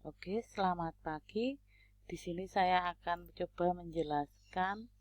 Oke, selamat pagi. Di sini saya akan coba menjelaskan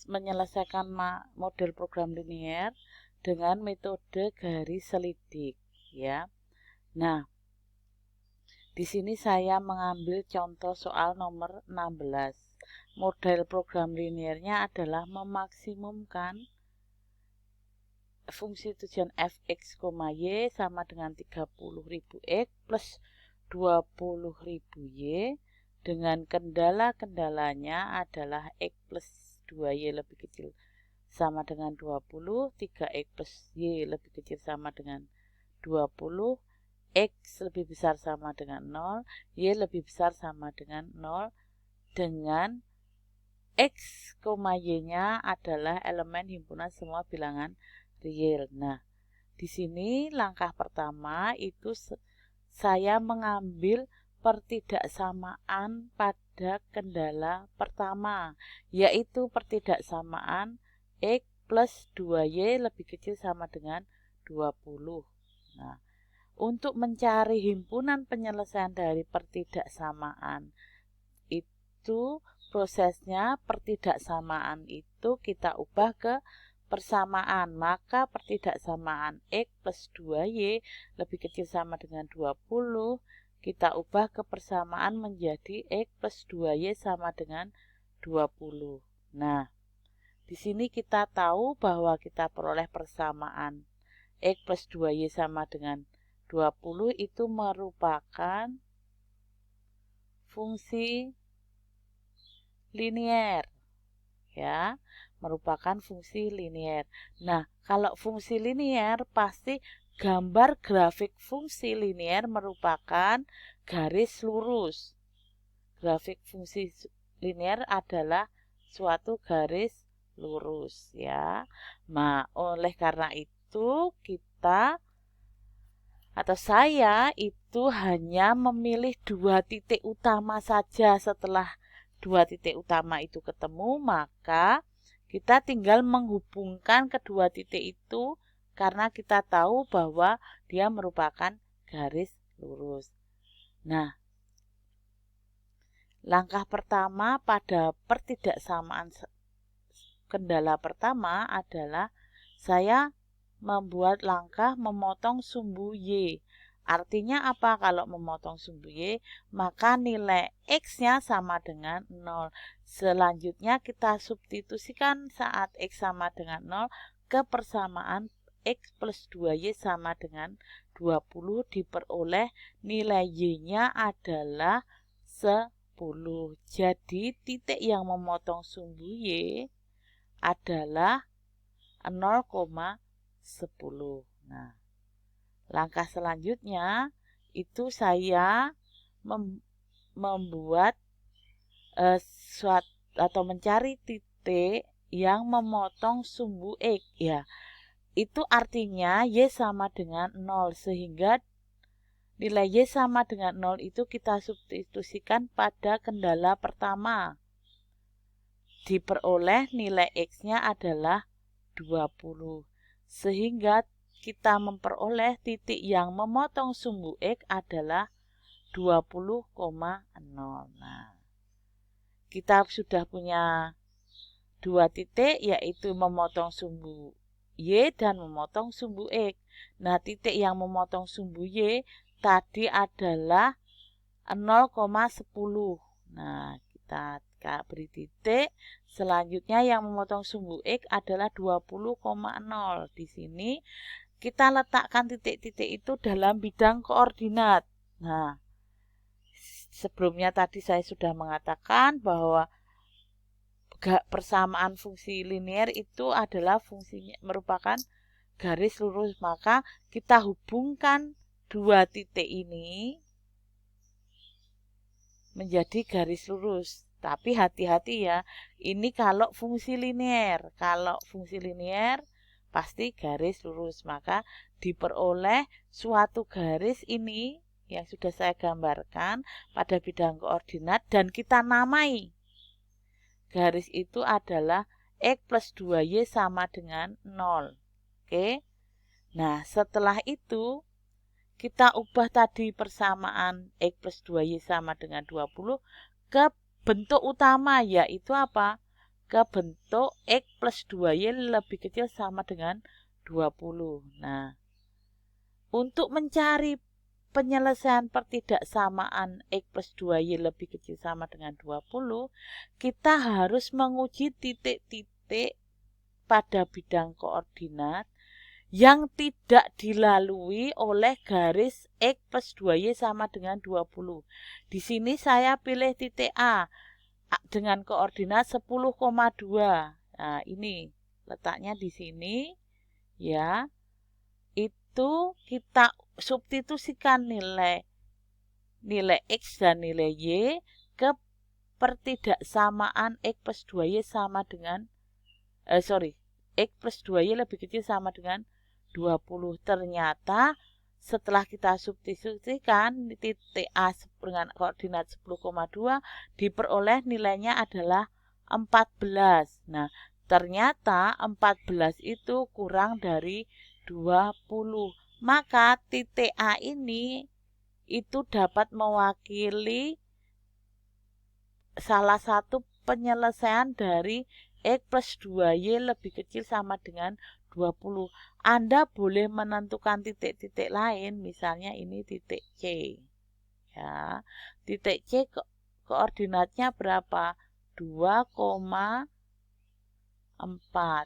menyelesaikan model program linier dengan metode garis selidik, ya. Nah, di sini saya mengambil contoh soal nomor 16. Model program liniernya adalah memaksimumkan fungsi tujuan fx, y sama dengan 30.000 x plus 20.000 y dengan kendala-kendalanya adalah x plus 2y lebih kecil sama dengan 20, 3x plus y lebih kecil sama dengan 20, x lebih besar sama dengan 0, y lebih besar sama dengan 0 dengan x, y-nya adalah elemen himpunan semua bilangan real. Nah, di sini langkah pertama itu saya mengambil pertidaksamaan pada kendala pertama, yaitu pertidaksamaan x plus 2y lebih kecil sama dengan 20. Nah, untuk mencari himpunan penyelesaian dari pertidaksamaan itu prosesnya pertidaksamaan itu kita ubah ke persamaan, maka pertidaksamaan x plus 2y lebih kecil sama dengan 20 kita ubah ke persamaan menjadi x plus 2y sama dengan 20. Nah, di sini kita tahu bahwa kita peroleh persamaan x plus 2y sama dengan 20 itu merupakan fungsi linier, ya, merupakan fungsi linier. Nah, kalau fungsi linier pasti gambar grafik fungsi linier merupakan garis lurus. Grafik fungsi linier adalah suatu garis lurus, ya. Nah, oleh karena itu kita atau saya itu hanya memilih dua titik utama saja. Setelah dua titik utama itu ketemu, maka kita tinggal menghubungkan kedua titik itu karena kita tahu bahwa dia merupakan garis lurus. Nah, langkah pertama pada pertidaksamaan kendala pertama adalah saya membuat langkah memotong sumbu Y. Artinya apa kalau memotong sumbu Y? Maka nilai X-nya sama dengan 0. Selanjutnya kita substitusikan saat X sama dengan 0 ke persamaan X plus 2Y sama dengan 20 diperoleh nilai Y-nya adalah 10. Jadi titik yang memotong sumbu Y adalah 0,10. Nah, langkah selanjutnya itu saya membuat atau mencari titik yang memotong sumbu X, ya. Itu artinya Y sama dengan 0 sehingga nilai Y sama dengan 0 itu kita substitusikan pada kendala pertama. Diperoleh nilai X-nya adalah 20. Sehingga kita memperoleh titik yang memotong sumbu X adalah 20,0. Nah, kita sudah punya dua titik yaitu memotong sumbu Y dan memotong sumbu X. Nah, titik yang memotong sumbu Y tadi adalah 0,10. Nah, kita beri titik. Selanjutnya yang memotong sumbu X adalah 20,0. Di sini kita letakkan titik-titik itu dalam bidang koordinat. Nah, sebelumnya tadi saya sudah mengatakan bahwa persamaan fungsi linier itu adalah fungsinya merupakan garis lurus. Maka kita hubungkan dua titik ini menjadi garis lurus. Tapi hati-hati ya, ini kalau fungsi linier. Kalau fungsi linier pasti garis lurus. Maka diperoleh suatu garis ini yang sudah saya gambarkan pada bidang koordinat dan kita namai. Garis itu adalah X plus 2Y sama dengan 0. Oke. Nah, setelah itu kita ubah tadi persamaan X plus 2Y sama dengan 20 ke bentuk utama, yaitu apa? Ke bentuk X plus 2Y lebih kecil sama dengan 20. Nah, untuk mencari penyelesaian pertidaksamaan X plus 2Y lebih kecil sama dengan 20, kita harus menguji titik-titik pada bidang koordinat yang tidak dilalui oleh garis X plus 2Y sama dengan 20. Di sini saya pilih titik A dengan koordinat 10,2. Nah, ini letaknya di sini ya. Itu kita substitusikan nilai X dan nilai Y ke pertidaksamaan X plus 2Y sama dengan X plus 2Y lebih kecil sama dengan 20. Ternyata setelah kita substitusikan titik A dengan koordinat 10,2 diperoleh nilainya adalah 14. Nah, ternyata 14 itu kurang dari 20. Maka titik A ini itu dapat mewakili salah satu penyelesaian dari X plus 2Y lebih kecil sama dengan 20. Anda boleh menentukan titik-titik lain, misalnya ini titik C. Ya, titik C koordinatnya berapa? 2,4.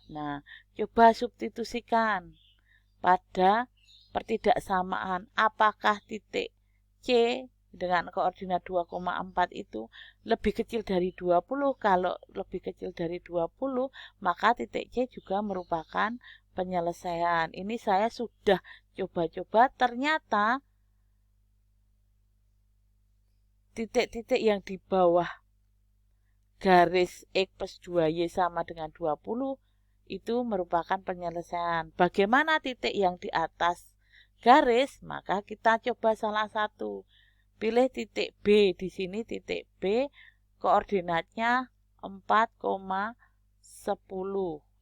Nah, coba substitusikan pada pertidaksamaan. Apakah titik C dengan koordinat 2,4 itu lebih kecil dari 20? Kalau lebih kecil dari 20, maka titik C juga merupakan penyelesaian. Ini saya sudah coba-coba, ternyata titik-titik yang di bawah garis X plus 2Y sama dengan 20 itu merupakan penyelesaian. Bagaimana titik yang di atas garis? Maka kita coba salah satu. Pilih titik B. Di sini titik B koordinatnya 4,10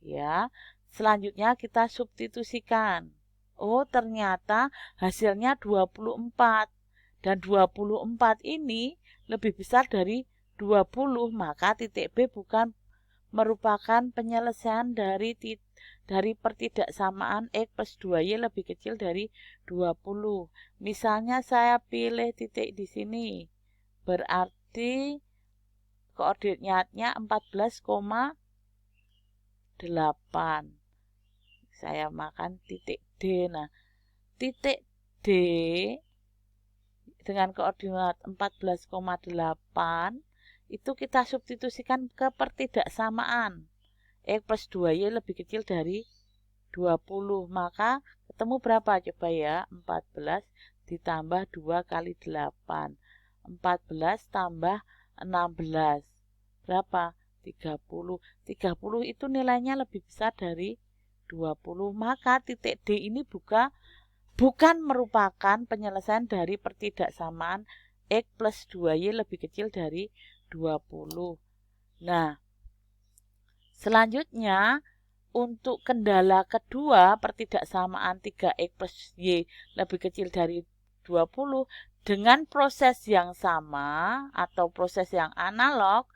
ya. Selanjutnya kita substitusikan. Oh, ternyata hasilnya 24. Dan 24 ini lebih besar dari 20, maka titik B bukan merupakan penyelesaian dari pertidaksamaan X plus 2Y lebih kecil dari 20. Misalnya saya pilih titik di sini. Berarti koordinatnya 14,8. Saya makan titik D. Nah, titik D dengan koordinat 14,8 itu kita substitusikan ke pertidaksamaan X plus 2Y lebih kecil dari 20. Maka ketemu berapa? Coba ya. 14 ditambah 2 kali 8. 14 tambah 16. Berapa? 30. 30 itu nilainya lebih besar dari 20. Maka titik D ini bukan merupakan penyelesaian dari pertidaksamaan X plus 2Y lebih kecil dari 20. Nah, selanjutnya untuk kendala kedua pertidaksamaan 3X plus Y lebih kecil dari 20 dengan proses yang sama atau proses yang analog,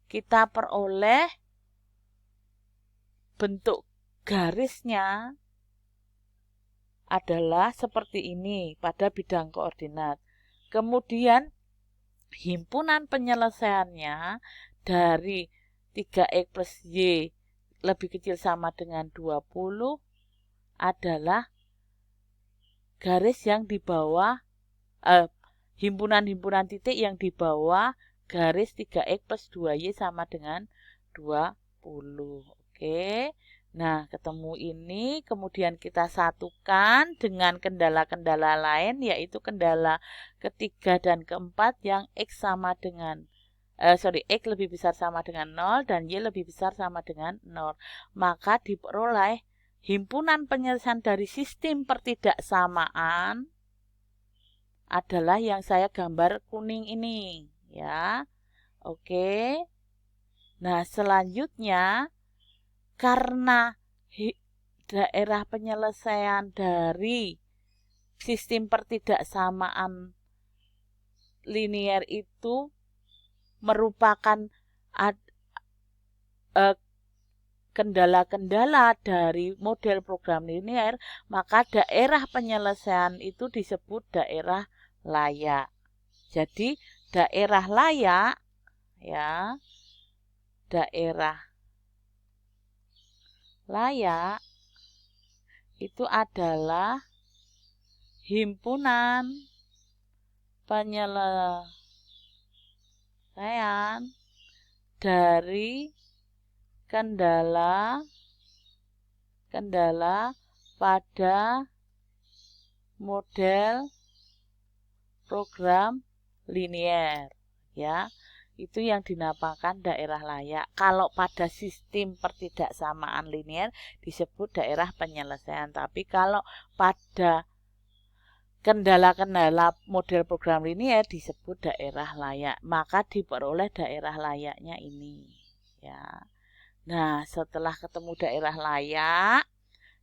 kita peroleh bentuk garisnya adalah seperti ini pada bidang koordinat. Kemudian himpunan penyelesaiannya dari 3X plus Y lebih kecil sama dengan 20 adalah garis yang di bawah, himpunan-himpunan titik yang di bawah garis 3X plus 2Y sama dengan 20. Oke. Nah, ketemu ini, kemudian kita satukan dengan kendala-kendala lain, yaitu kendala ketiga dan keempat yang X sama dengan, X lebih besar sama dengan 0 dan Y lebih besar sama dengan 0. Maka diperoleh himpunan penyelesaian dari sistem pertidaksamaan adalah yang saya gambar kuning ini, ya. Oke. Nah, selanjutnya karena daerah penyelesaian dari sistem pertidaksamaan linier itu merupakan kendala-kendala dari model program linier, maka daerah penyelesaian itu disebut daerah layak. Jadi daerah layak, ya, daerah layak itu adalah himpunan penyelesaian dari kendala pada model program linier, ya. Itu yang dinamakan daerah layak. Kalau pada sistem pertidaksamaan linier disebut daerah penyelesaian. Tapi kalau pada kendala-kendala model program linier disebut daerah layak. Maka diperoleh daerah layaknya ini, ya. Nah, setelah ketemu daerah layak,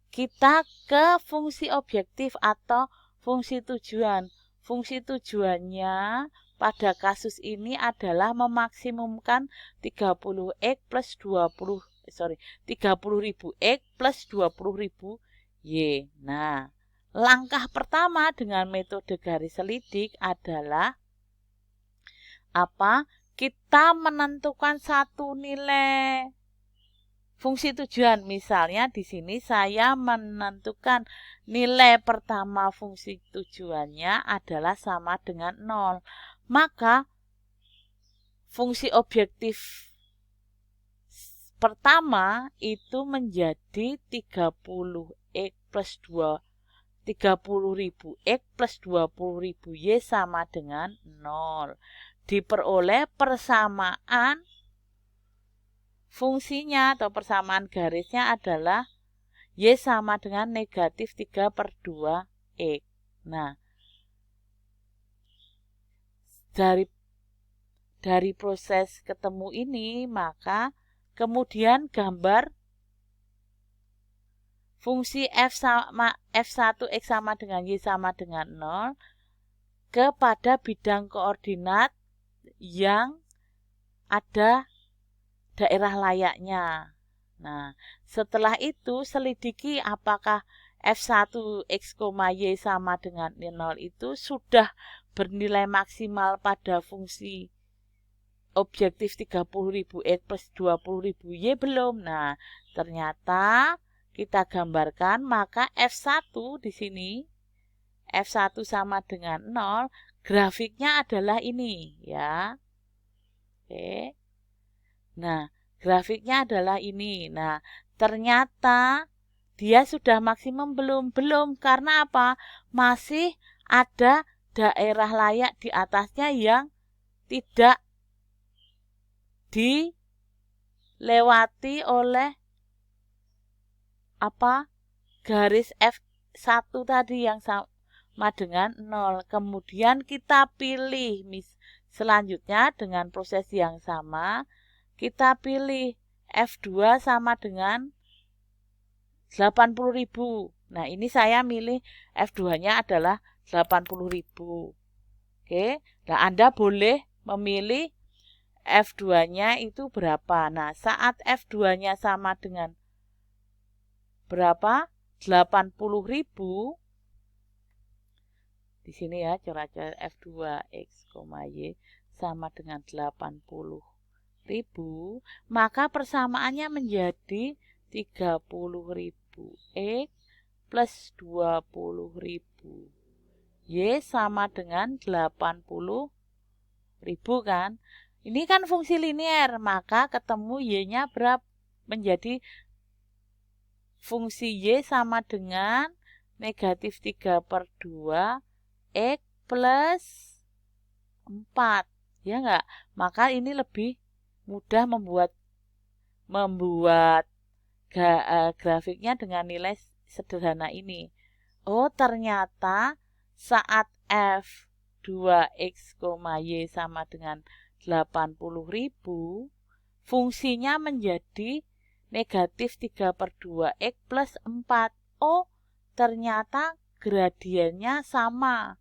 kita ke fungsi objektif atau fungsi tujuan. Fungsi tujuannya pada kasus ini adalah memaksimumkan 30x plus 30.000x plus 20.000 Y. Nah, langkah pertama dengan metode garis selidik adalah apa? Kita menentukan satu nilai fungsi tujuan. Misalnya di sini saya menentukan nilai pertama fungsi tujuannya adalah sama dengan 0. Maka fungsi objektif pertama itu menjadi 30x plus 30.000x plus 20.000 Y sama dengan 0. Diperoleh persamaan fungsinya atau persamaan garisnya adalah Y sama dengan negatif 3/2X. Nah, dari proses ketemu ini, maka kemudian gambar fungsi F1X sama dengan Y sama dengan 0 kepada bidang koordinat yang ada daerah layaknya. Nah, setelah itu selidiki apakah F1X, Y sama dengan 0 itu sudah bernilai maksimal pada fungsi objektif 30.000x plus 20.000 Y belum. Nah, ternyata kita gambarkan maka F1 di sini F1 sama dengan 0, grafiknya adalah ini, ya. Oke. Nah, grafiknya adalah ini. Nah, ternyata dia sudah maksimum belum? Belum, karena apa? Masih ada daerah layak di atasnya yang tidak dilewati oleh apa? Garis F1 tadi yang sama dengan 0. Kemudian kita pilih selanjutnya dengan proses yang sama. Kita pilih F2 sama dengan 80.000. Nah, ini saya milih F2-nya adalah 80.000. Oke. Nah, Anda boleh memilih F2-nya itu berapa. Nah, saat F2-nya sama dengan berapa? 80.000. Di sini ya, coret-coret F2X, Y sama dengan 80.000, maka persamaannya menjadi 30.000x plus 20.000 Y sama dengan 80.000 kan. Ini kan fungsi linier, maka ketemu Y-nya berapa? Menjadi fungsi Y sama dengan negatif 3/2 X plus 4. Ya enggak? Maka ini lebih mudah membuat grafiknya dengan nilai sederhana ini. Oh, ternyata saat F2X, Y sama dengan 80.000, fungsinya menjadi negatif 3/2X plus 4. Oh, ternyata gradiennya sama